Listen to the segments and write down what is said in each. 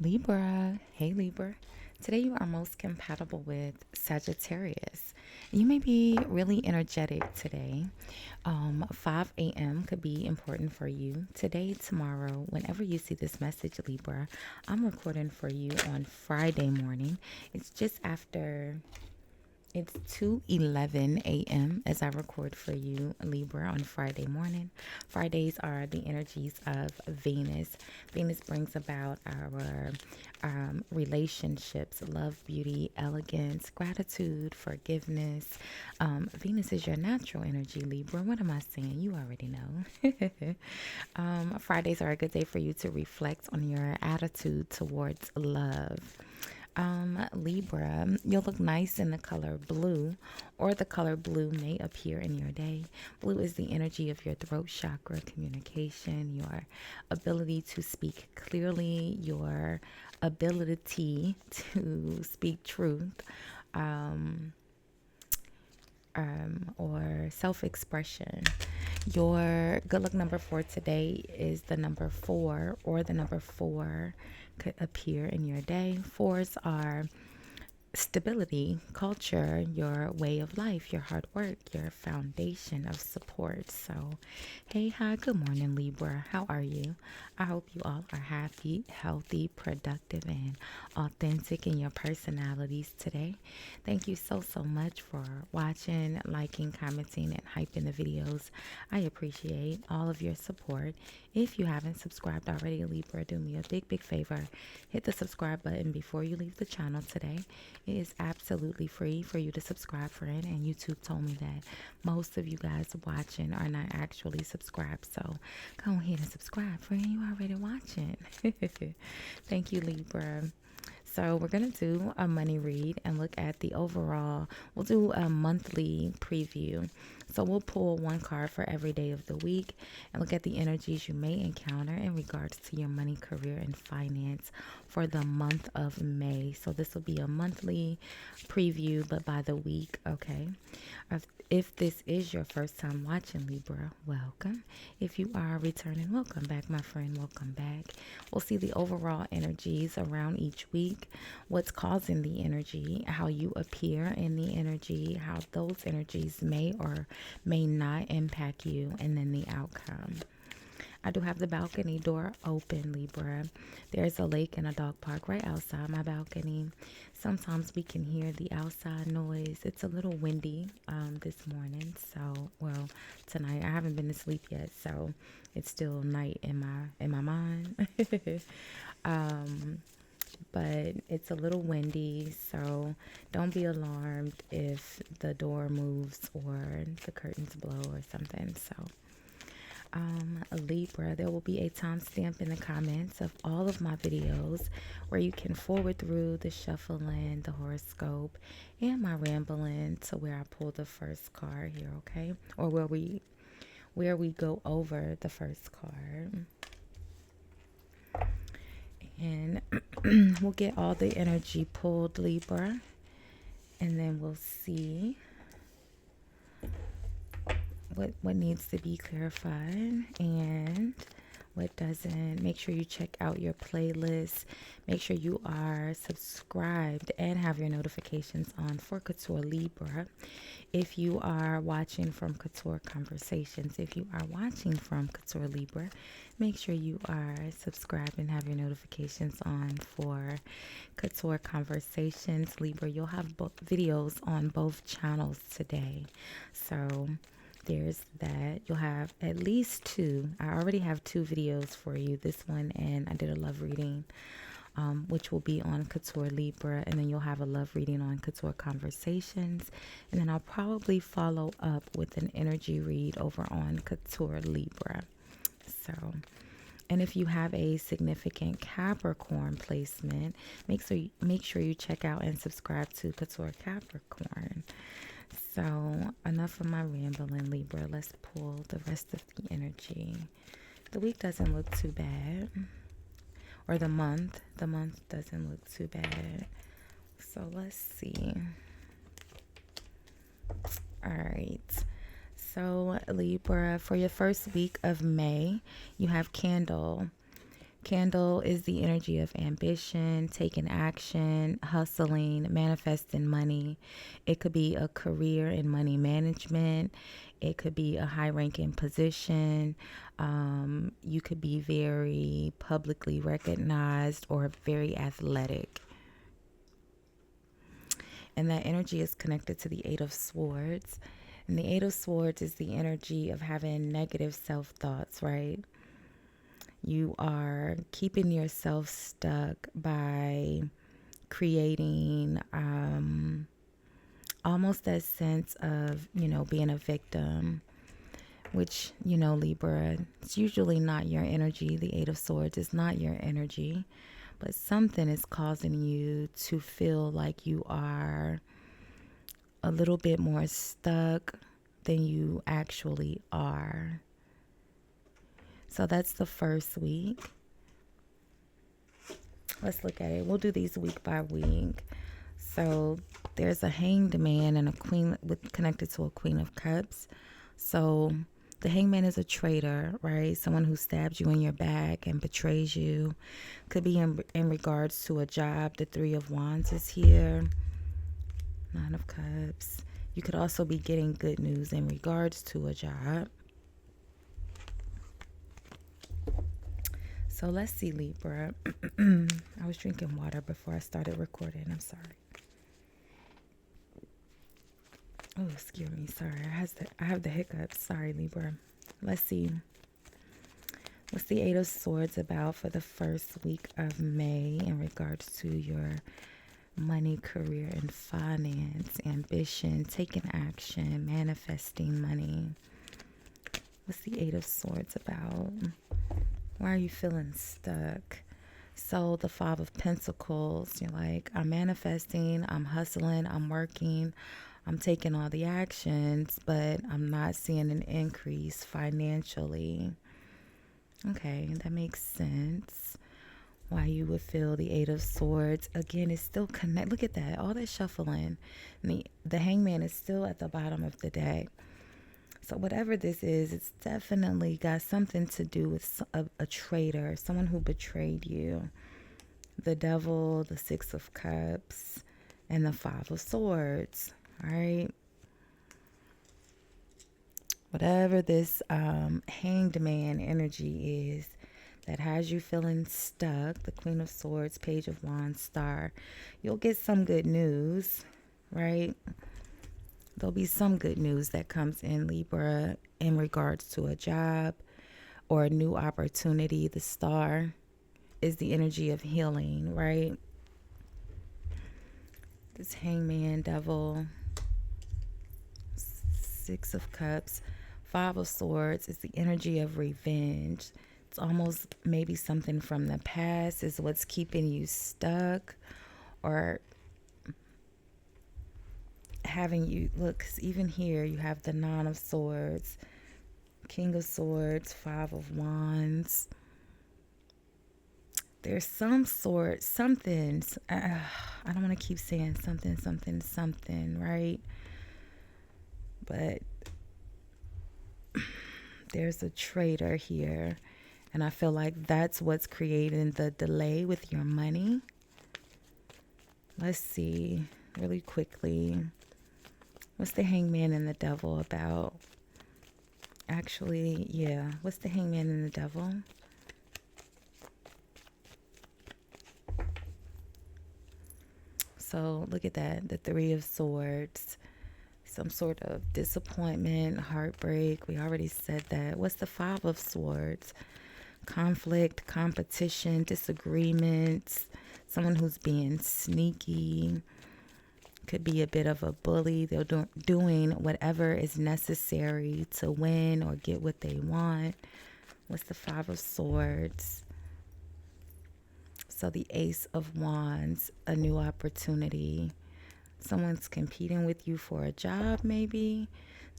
Libra, hey Libra. Today you are most compatible with Sagittarius. You may be really energetic today. 5 a.m. could be important for you. Today, tomorrow, whenever you see this message, Libra, I'm recording for you on Friday morning. It's just after it's 2:11 a.m. as I record for you, Libra, on Friday morning. Fridays are the energies of Venus. Venus brings about our relationships, love, beauty, elegance, gratitude, forgiveness. Venus is your natural energy, Libra. What am I saying? You already know. Fridays are a good day for you to reflect on your attitude towards love. Libra, you'll look nice in the color blue, or the color blue may appear in your day. Blue is the energy of your throat chakra, communication, your ability to speak clearly, your ability to speak truth, um, or self expression. Your good luck number for today is the number four, or the number four could appear in your day. Fours are stability, culture, your way of life, your hard work, your foundation of support. So, hey, hi, good morning, Libra. How are you? I hope you all are happy, healthy, productive, and authentic in your personalities today. Thank you so much for watching, liking, commenting, and hyping the videos. I appreciate all of your support. If you haven't subscribed already, Libra, do me a big favor. Hit the subscribe button before you leave the channel today. It is absolutely free for you to subscribe, friend. And YouTube told me that most of you guys watching are not actually subscribed. So go ahead and subscribe, friend. You already watching. Thank you, Libra. So we're going to do a money read and look at the overall. We'll do a monthly preview. So we'll pull one card for every day of the week and look at the energies you may encounter in regards to your money, career, and finance for the month of May. So this will be a monthly preview, but by the week, okay? If this is your first time watching, Libra, welcome. If you are returning, welcome back, my friend. Welcome back. We'll see the overall energies around each week, what's causing the energy, how you appear in the energy, how those energies may or may not impact you, and then the outcome. I do have the balcony door open, Libra. There's a lake and a dog park right outside my balcony. Sometimes we can hear the outside noise. It's a little windy this morning, so well tonight. I haven't been to sleep yet, so it's still night in my mind. But it's a little windy, so don't be alarmed if the door moves or the curtains blow or something. So Libra, there will be a timestamp in the comments of all of my videos where you can forward through the shuffling, the horoscope, and my rambling to where I pull the first card here, okay? Or where we go over the first card. And we'll get all the energy pulled, Libra, and then we'll see what needs to be clarified and what doesn't. Make sure you check out your playlist. Make sure you are subscribed and have your notifications on for Couture Libra. If you are watching from Couture Conversations, if you are watching from Couture Libra, make sure you are subscribed and have your notifications on for Couture Conversations Libra. You'll have videos on both channels today. So there's that. You'll have at least two. I already have two videos for you. This one, and I did a love reading, which will be on Couture Libra. And then you'll have a love reading on Couture Conversations. And then I'll probably follow up with an energy read over on Couture Libra. So, and if you have a significant Capricorn placement, make sure you check out and subscribe to Couture Capricorn. So, enough of my rambling, Libra. Let's pull the rest of the energy. The week doesn't look too bad. Or the month. The month doesn't look too bad. So, let's see. All right. So, Libra, for your first week of May, you have Candle. Candle is the energy of ambition, taking action, hustling, manifesting money. It could be a career in money management. It could be a high ranking position. You could be very publicly recognized or very athletic. And that energy is connected to the Eight of Swords. And the Eight of Swords is the energy of having negative self thoughts, right? You are keeping yourself stuck by creating almost that sense of, being a victim, which, Libra, it's usually not your energy. The Eight of Swords is not your energy, but something is causing you to feel like you are a little bit more stuck than you actually are. So that's the first week. Let's look at it. We'll do these week by week. So there's a Hanged Man and a Queen connected to a Queen of Cups. So the Hangman is a traitor, right? Someone who stabs you in your back and betrays you. Could be in regards to a job. The Three of Wands is here. Nine of Cups. You could also be getting good news in regards to a job. So let's see, Libra. I was drinking water before I started recording. I'm sorry. Oh, excuse me. Sorry. I have the hiccups. Sorry, Libra. Let's see. What's the Eight of Swords about for the first week of May in regards to your money, career, and finance, ambition, taking action, manifesting money? What's the Eight of Swords about? Why are you feeling stuck? So the Five of Pentacles, you're like, I'm manifesting, I'm hustling, I'm working, I'm taking all the actions, but I'm not seeing an increase financially. Okay, that makes sense. Why you would feel the Eight of Swords. Again, it's still connect. Look at that, all that shuffling. The Hangman is still at the bottom of the deck. So whatever this is, it's definitely got something to do with a traitor, someone who betrayed you. The Devil, the Six of Cups, and the Five of Swords. All right. Whatever this Hanged Man energy is that has you feeling stuck, the Queen of Swords, Page of Wands, Star, you'll get some good news, right? There'll be some good news that comes in, Libra, in regards to a job or a new opportunity. The Star is the energy of healing, right? This Hangman, Devil, Six of Cups, Five of Swords is the energy of revenge. It's almost maybe something from the past is what's keeping you stuck, or having you look, 'cause even here you have the Nine of Swords, King of Swords, Five of Wands. There's some sort, something, I don't want to keep saying something, right? But there's a traitor here, and I feel like that's what's creating the delay with your money. Let's see really quickly. What's the Hangman and the Devil about? Actually, yeah. What's the Hangman and the Devil? So look at that. The Three of Swords. Some sort of disappointment, heartbreak. We already said that. What's the Five of Swords? Conflict, competition, disagreements. Someone who's being sneaky. Could be a bit of a bully. They're doing whatever is necessary to win or get what they want. What's the Five of Swords? So the Ace of Wands, a new opportunity. Someone's competing with you for a job, maybe.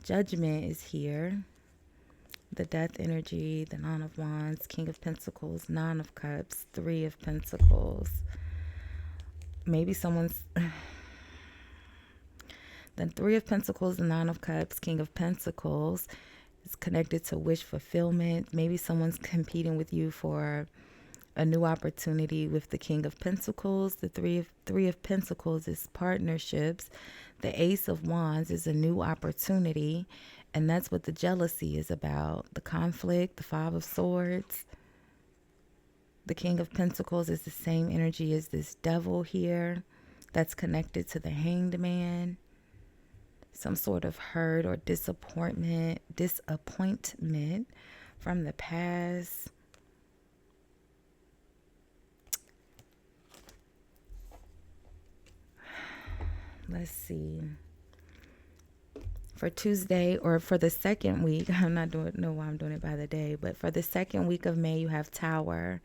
Judgment is here. The Death energy, the Nine of Wands, King of Pentacles, Nine of Cups, Three of Pentacles. Maybe someone's... Then Three of Pentacles, the Nine of Cups, King of Pentacles is connected to wish fulfillment. Maybe someone's competing with you for a new opportunity with the King of Pentacles. The three of Pentacles is partnerships. The Ace of Wands is a new opportunity, and that's what the jealousy is about. The conflict, the Five of Swords. The King of Pentacles is the same energy as this devil here. That's connected to the Hanged Man. Some sort of hurt or disappointment from the past. Let's see. For Tuesday, or for the second week, I'm not doing, no, why I'm doing it by the day, but for the second week of May, you have Tower.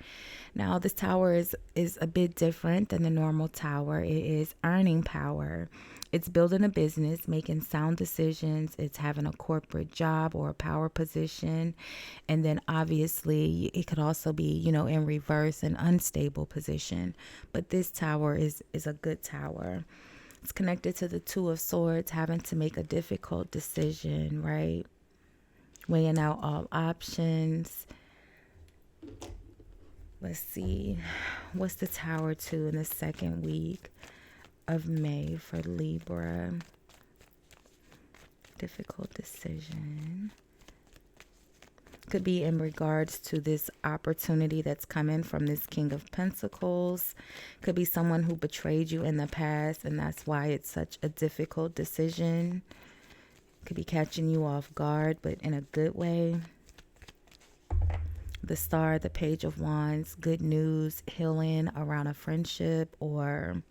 Now, this Tower is a bit different than the normal Tower. It is earning power. It's building a business, making sound decisions. It's having a corporate job or a power position. And then obviously it could also be, you know, in reverse, an unstable position. But this Tower is a good Tower. It's connected to the Two of Swords, having to make a difficult decision, right? Weighing out all options. Let's see. What's the Tower 2 in the second week of May for Libra? Difficult decision. Could be in regards to this opportunity that's coming from this King of Pentacles. Could be someone who betrayed you in the past, and that's why it's such a difficult decision. Could be catching you off guard, but in a good way. The Star, the Page of Wands, good news, healing around a friendship, or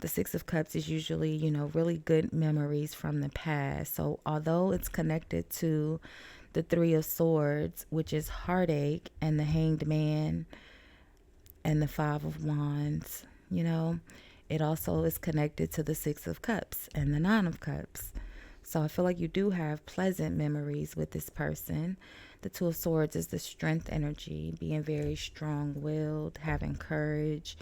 the Six of Cups is usually, you know, really good memories from the past. So although it's connected to the Three of Swords, which is heartache, and the Hanged Man and the Five of Wands, you know, it also is connected to the Six of Cups and the Nine of Cups. So I feel like you do have pleasant memories with this person. The Two of Swords is the strength energy, being very strong-willed, having courage.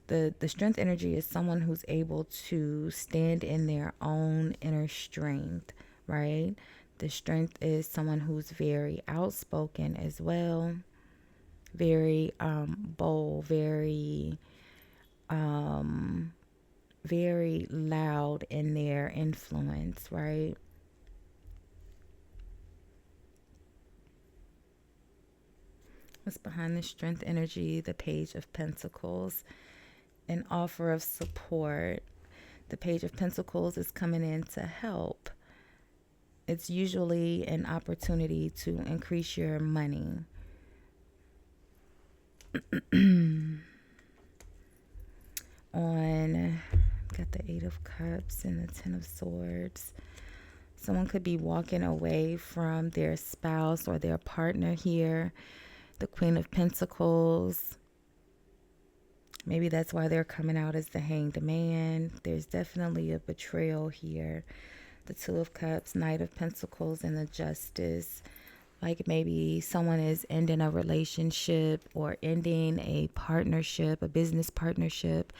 The strength energy is someone who's able to stand in their own inner strength, right? The strength is someone who's very outspoken as well, very bold, very loud in their influence, right? What's behind the strength energy? The Page of Pentacles, an offer of support. The Page of Pentacles is coming in to help. It's usually an opportunity to increase your money. Got the Eight of Cups and the Ten of Swords. Someone could be walking away from their spouse or their partner here. The Queen of Pentacles. Maybe that's why they're coming out as the Hanged Man. There's definitely a betrayal here. The Two of Cups, Knight of Pentacles, and the Justice. Like maybe someone is ending a relationship or ending a partnership, a business partnership,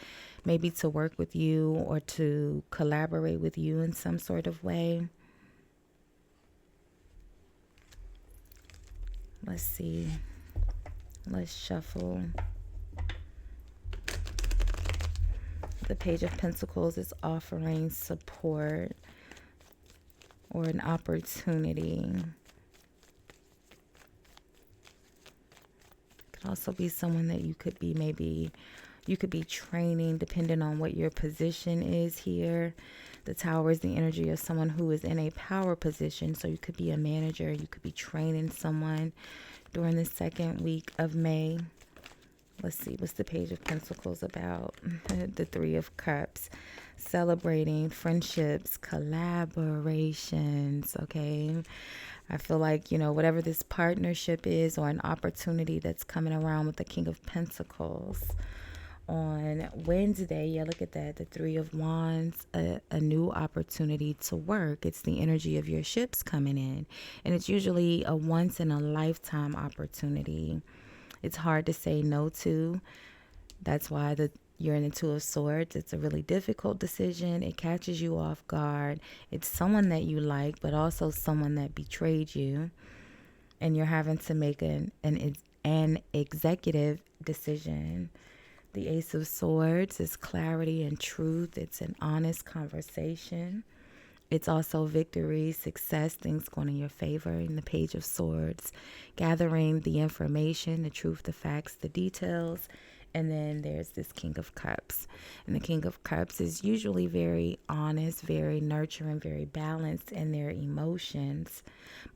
maybe to work with you or to collaborate with you in some sort of way. Let's see. Let's shuffle. The Page of Pentacles is offering support or an opportunity. Could also be someone that you could be training, depending on what your position is here. The Tower is the energy of someone who is in a power position. So you could be a manager. You could be training someone during the second week of May. Let's see, what's the Page of Pentacles about? The Three of Cups. Celebrating friendships, collaborations, okay? I feel like, you know, whatever this partnership is or an opportunity that's coming around with the King of Pentacles. On Wednesday, yeah, look at that. The Three of Wands, a new opportunity to work. It's the energy of your ships coming in. And it's usually a once-in-a-lifetime opportunity. It's hard to say no to. That's why you're in the Two of Swords. It's a really difficult decision. It catches you off guard. It's someone that you like, but also someone that betrayed you. And you're having to make an an executive decision. The Ace of Swords is clarity and truth. It's an honest conversation. It's also victory, success, things going in your favor. In the Page of Swords, gathering the information, the truth, the facts, the details. And then there's this King of Cups. And the King of Cups is usually very honest, very nurturing, very balanced in their emotions.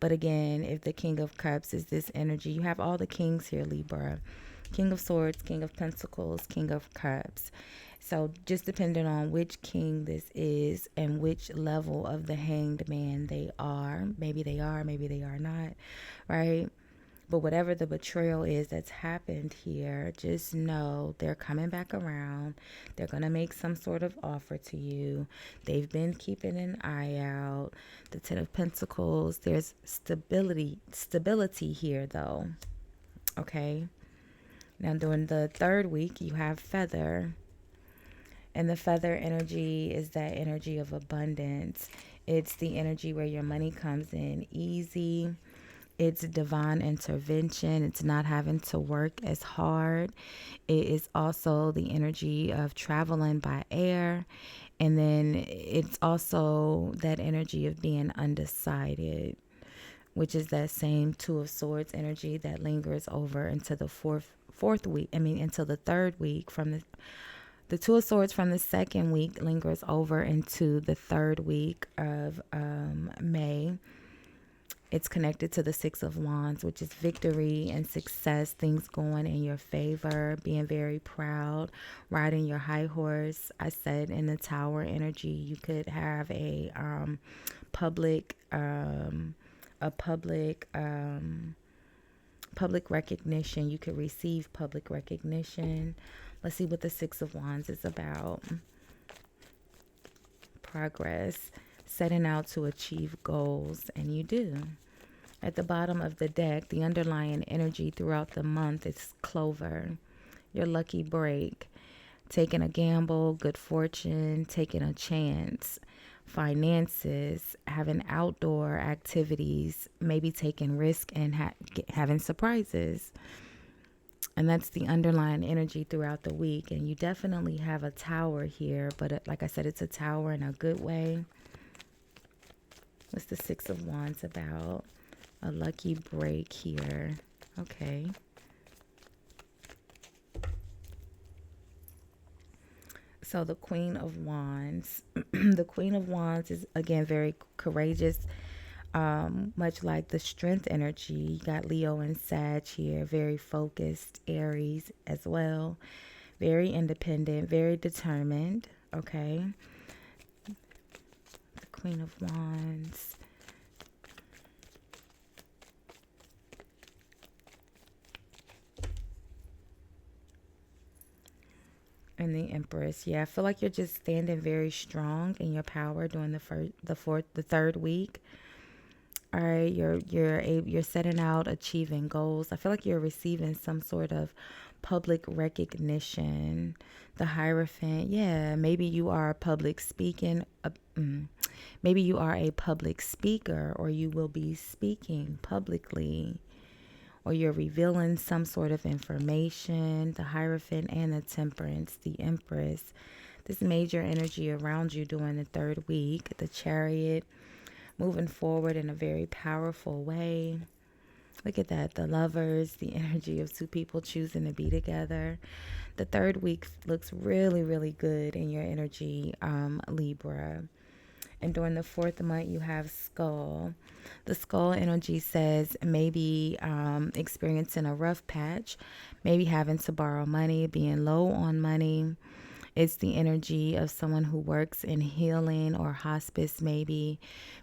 But again, if the King of Cups is this energy, you have all the kings here, Libra. King of Swords, King of Pentacles, King of Cups. So just depending on which king this is and which level of the hanged man they are, maybe they are not, right? But whatever the betrayal is that's happened here, just know they're coming back around. They're going to make some sort of offer to you. They've been keeping an eye out. The Ten of Pentacles, there's stability here though. Okay. Now during the third week, you have Feather. And the Feather energy is that energy of abundance. It's the energy where your money comes in easy. It's divine intervention. It's not having to work as hard. It is also the energy of traveling by air. And then it's also that energy of being undecided, which is that same Two of Swords energy that lingers over into the fourth week. Until the third week. From the Two of Swords from the second week lingers over into the third week of May. It's connected to the Six of Wands, which is victory and success, things going in your favor, being very proud, riding your high horse. I said in the Tower energy, you could have a public recognition. You could receive public recognition. Let's see what the Six of Wands is about. Progress, setting out to achieve goals, and you do. At the bottom of the deck, the underlying energy throughout the month is Clover, your lucky break, taking a gamble, good fortune, taking a chance, finances, having outdoor activities, maybe taking risk and having surprises. And that's the underlying energy throughout the week. And you definitely have a tower here. But like I said, it's a tower in a good way. What's the Six of Wands about? A lucky break here. Okay. So the Queen of Wands. The Queen of Wands is, again, very courageous. Much like the Strength energy. You got Leo and Sag here. Very focused. Aries as well. Very independent. Very determined. Okay. The Queen of Wands. And the Empress. Yeah, I feel like you're just standing very strong in your power during the third week. All right, you're setting out, achieving goals. I feel like you're receiving some sort of public recognition. The Hierophant, yeah, maybe you are public speaking. Maybe you are a public speaker, or you will be speaking publicly, or you're revealing some sort of information. The Hierophant and the Temperance, the Empress. This major energy around you during the third week. The Chariot, moving forward in a very powerful way. Look at that. The Lovers, the energy of two people choosing to be together. The third week looks really, really good in your energy, Libra. And during the fourth month, you have Skull. The Skull energy says maybe experiencing a rough patch, maybe having to borrow money, being low on money. It's the energy of someone who works in healing or hospice, maybe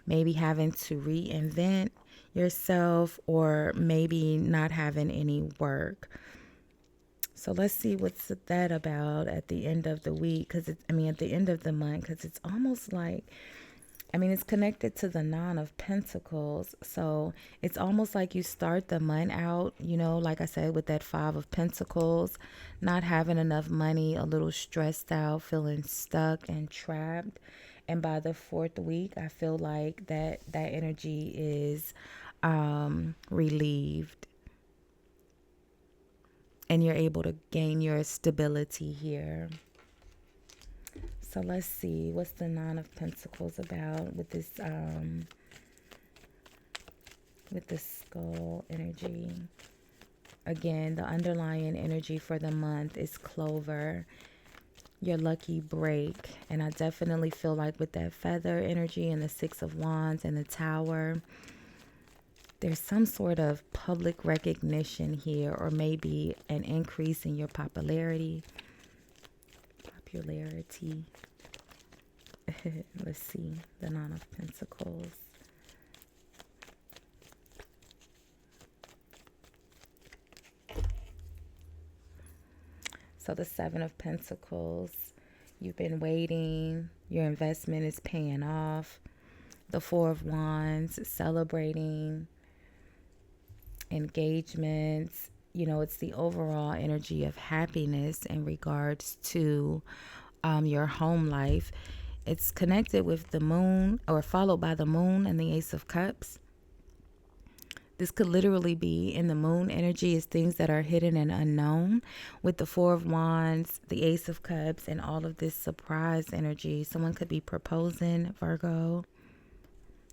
having to reinvent yourself, or maybe not having any work. So let's see what's that about at the end of the week, at the end of the month, because it's almost like, it's connected to the Nine of Pentacles. So it's almost like you start the month out, like I said, with that Five of Pentacles, not having enough money, a little stressed out, feeling stuck and trapped. And by the fourth week, I feel like that energy is relieved. and you're able to gain your stability here. So let's see, what's the Nine of Pentacles about with this skull energy? Again, the underlying energy for the month is Clover, your lucky break. And I definitely feel like with that feather energy and the Six of Wands and the Tower, there's some sort of public recognition here, or maybe an increase in your popularity. Let's see, the Nine of Pentacles. So the Seven of Pentacles, you've been waiting, your investment is paying off. The Four of Wands, celebrating engagements. You know, it's the overall energy of happiness in regards to your home life. It's connected with the moon, or followed by the moon and the Ace of Cups. This could literally be in the moon energy, is things that are hidden and unknown. With the Four of Wands, the Ace of Cups, and all of this surprise energy. Someone could be proposing, Virgo,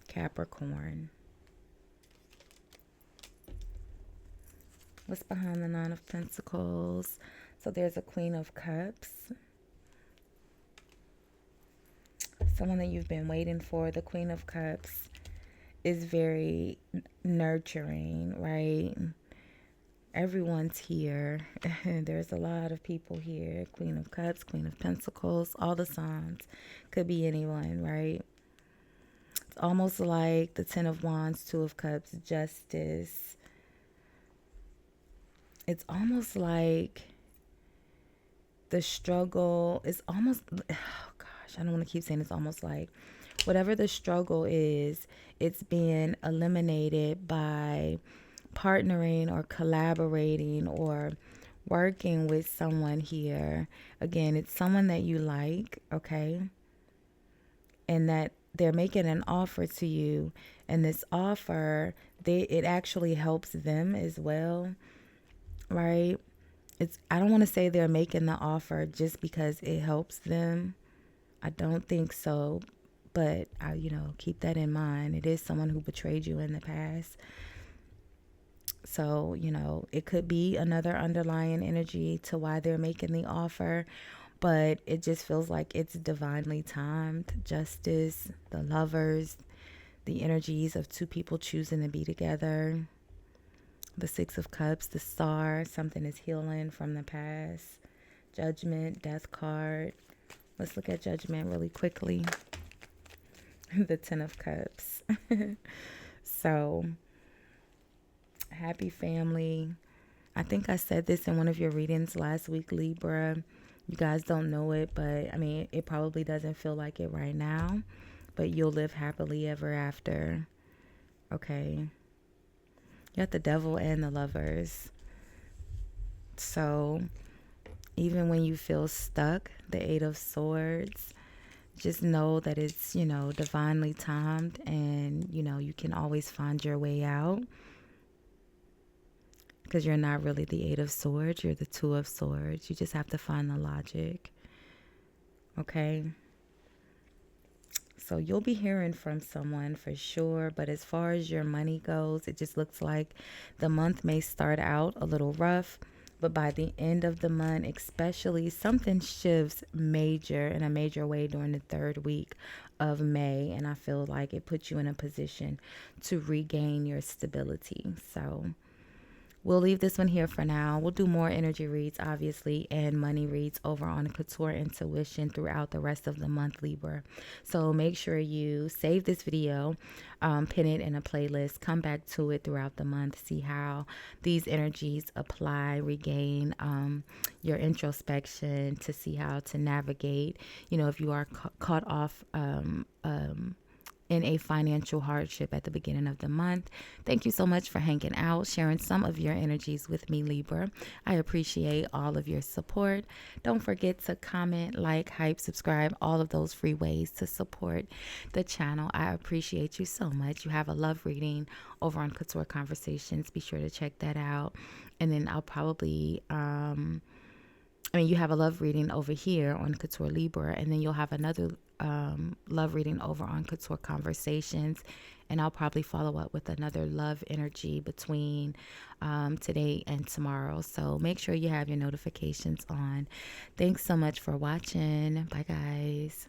Capricorn. What's behind the Nine of Pentacles? So there's a Queen of Cups. Someone that you've been waiting for. The Queen of Cups is very nurturing, right? Everyone's here. There's a lot of people here. Queen of Cups, Queen of Pentacles, all the signs. Could be anyone, right? It's almost like the Ten of Wands, Two of Cups, Justice. It's almost like the struggle is almost, oh gosh, I don't want to keep saying it's almost like, whatever the struggle is, it's being eliminated by partnering or collaborating or working with someone here. Again, it's someone that you like, okay? And that they're making an offer to you. And this offer, it actually helps them as well, right? I don't want to say they're making the offer just because it helps them. I don't think so. But, keep that in mind. It is someone who betrayed you in the past. So, it could be another underlying energy to why they're making the offer. But it just feels like it's divinely timed. Justice, the Lovers, the energies of two people choosing to be together. The Six of Cups, the Star, something is healing from the past. Judgment, Death card. Let's look at Judgment really quickly. The Ten of Cups. So, happy family. I think I said this in one of your readings last week, Libra. You guys don't know it, but it probably doesn't feel like it right now. But you'll live happily ever after. Okay. You got the Devil and the Lovers. So, even when you feel stuck, the Eight of Swords, just know that it's, divinely timed, and, you can always find your way out. Because you're not really the Eight of Swords, you're the Two of Swords. You just have to find the logic. Okay? So you'll be hearing from someone for sure. But as far as your money goes, it just looks like the month may start out a little rough. But by the end of the month, especially, something shifts in a major way during the third week of May. And I feel like it puts you in a position to regain your stability. So we'll leave this one here for now. We'll do more energy reads, obviously, and money reads over on Couture Intuition throughout the rest of the month, Libra. So make sure you save this video, pin it in a playlist, come back to it throughout the month, see how these energies apply, regain your introspection to see how to navigate, if you are caught off in a financial hardship at the beginning of the month. Thank you so much for hanging out, sharing some of your energies with me, Libra. I appreciate all of your support. Don't forget to comment, like, hype, subscribe, all of those free ways to support the channel. I appreciate you so much. You have a love reading over on Couture Conversations. Be sure to check that out. And then I'll probably you have a love reading over here on Couture Libra, and then you'll have another love reading over on Couture Conversations. And I'll probably follow up with another love energy between today and tomorrow. So make sure you have your notifications on. Thanks so much for watching. Bye, guys.